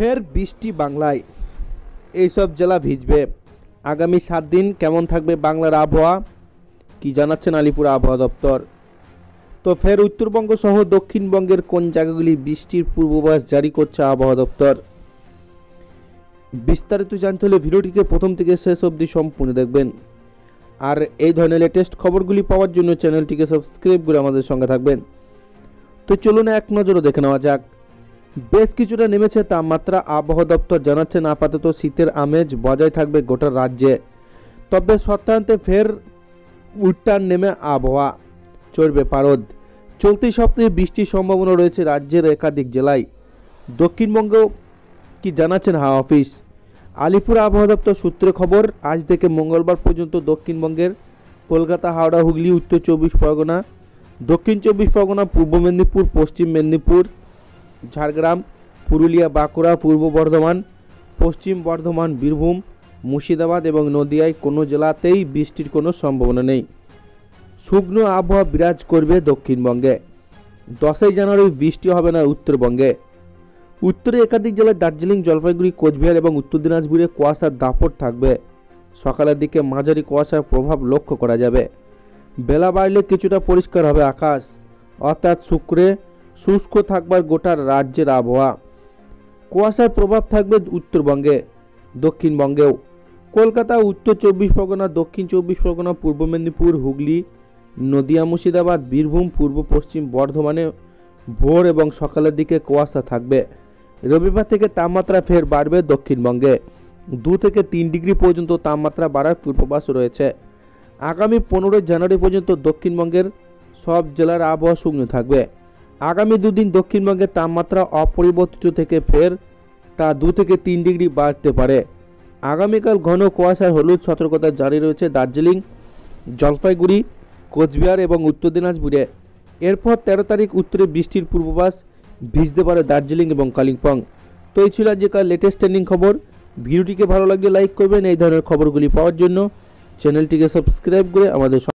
ফের বৃষ্টি বাংলায়, এইসব জেলা ভিজবে। আগামী 7 দিন কেমন থাকবে বাংলার আবহাওয়া, কি জানাচ্ছেন আলিপুর আবহাওয়া দপ্তর। তো ফের উত্তরবঙ্গ সহ দক্ষিণবঙ্গের কোন জায়গাগুলি বৃষ্টির পূর্বাভাস জারি করছে আবহাওয়া দপ্তর। বিস্তারিত জানতে হলে ভিডিওটিকে প্রথম থেকে শেষ অবধি সম্পূর্ণ দেখবেন। আর এই ধরনের লেটেস্ট খবরগুলি পাওয়ার জন্য চ্যানেলটিকে সাবস্ক্রাইব করে আমাদের সঙ্গে থাকবেন। তো চলুন এক নজরে দেখে নেওয়া যাক। বেশ কিছুটা নেমেছে তাপমাত্রা। আবহাওয়া দপ্তর জানাচ্ছেন আপাতত শীতের আমেজ বজায় থাকবে গোটা রাজ্যে, তবে সপ্তাহান্তে ফের উল্টান নেমে আবহাওয়া, চড়বে পারদ। চলতি সপ্তাহে বৃষ্টির সম্ভাবনা রয়েছে রাজ্যের একাধিক জেলায়। দক্ষিণবঙ্গ কি জানাচ্ছেন হাওয়া অফিস। আলিপুর আবহাওয়া দপ্তর সূত্রে খবর, আজ থেকে মঙ্গলবার পর্যন্ত দক্ষিণবঙ্গের কলকাতা, হাওড়া, হুগলি, উত্তর 24 পরগনা, দক্ষিণ 24 পরগনা, পূর্ব মেদিনীপুর, পশ্চিম মেদিনীপুর, ঝাড়গ্রাম, পুরুলিয়া, বাঁকুড়া, পূর্ব বর্ধমান, পশ্চিম বর্ধমান, বীরভূম, মুর্শিদাবাদ এবং নদিয়ায় কোনো জেলাতেই বৃষ্টির কোনো সম্ভাবনা নেই। শুকনো আবহাওয়া বিরাজ করবে দক্ষিণবঙ্গে। 10ই জানুয়ারি বৃষ্টি হবে না উত্তরবঙ্গে। উত্তরে একাধিক জেলায় দার্জিলিং, জলপাইগুড়ি, কোচবিহার এবং উত্তর দিনাজপুরে কুয়াশার দাপট থাকবে। সকালের দিকে মাঝারি কুয়াশার প্রভাব লক্ষ্য করা যাবে। বেলা বাড়লে কিছুটা পরিষ্কার হবে আকাশ, অর্থাৎ শুক্রে শুষ্ক থাকবার গোটা রাজ্যের আবহাওয়া। কুয়াশার প্রভাব থাকবে উত্তরবঙ্গে, দক্ষিণবঙ্গেও। কলকাতা, উত্তর 24 পরগনা, দক্ষিণ 24 পরগনা, পূর্ব মেদিনীপুর, হুগলি, নদিয়া, মুর্শিদাবাদ, বীরভূম, পূর্ব পশ্চিম বর্ধমানে ভোর এবং সকালের দিকে কুয়াশা থাকবে। রবিবার থেকে তাপমাত্রা ফের বাড়বে দক্ষিণবঙ্গে। 2 থেকে 3 ডিগ্রি পর্যন্ত তাপমাত্রা বাড়ার পূর্বাভাস রয়েছে। আগামী 15 জানুয়ারি পর্যন্ত দক্ষিণবঙ্গের সব জেলার আবহাওয়া শুকনো থাকবে। আগামী 2 দিন দক্ষিণবঙ্গের তাপমাত্রা অপরিবর্তিত থেকে ফের তা 2 থেকে 3 ডিগ্রি বাড়তে পারে। আগামীকাল ঘন কুয়াশার হলুদ সতর্কতা জারি রয়েছে দার্জিলিং, জলপাইগুড়ি, কোচবিহার এবং উত্তর দিনাজপুরে। এরপর 13 তারিখ উত্তরে বৃষ্টির পূর্বাভাস, ভিজতে পারে দার্জিলিং এবং কালিম্পং। তো এই ছিল আজকের লেটেস্ট ট্রেন্ডিং খবর। ভিডিওটিকে ভালো লাগলে লাইক করবেন। এই ধরনের খবরগুলি পাওয়ার জন্য চ্যানেলটিকে সাবস্ক্রাইব করে আমাদের